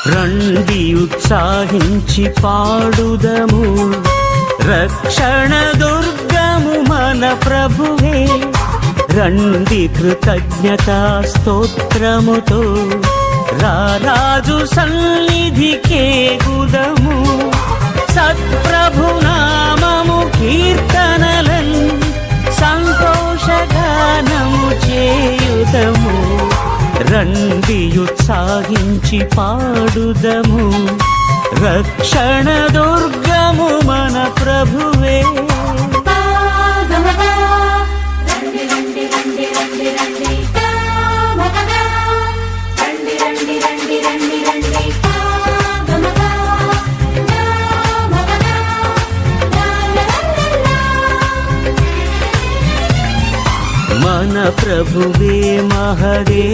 రండి ఉత్సాహించి పాడుదము, రక్షణ దుర్గము మన ప్రభువే. రండి కృతజ్ఞతా స్తోత్రముతో రారాజు సన్నిధికే గుదము. సత్ప్రభు నామము కీర్తనలన్ సంతోషగానము చేయుదము. రండి ఉత్సాహించి పాడుదము, రక్షణ దుర్గము మన ప్రభువే. మన ప్రభువే మహదేవుడే,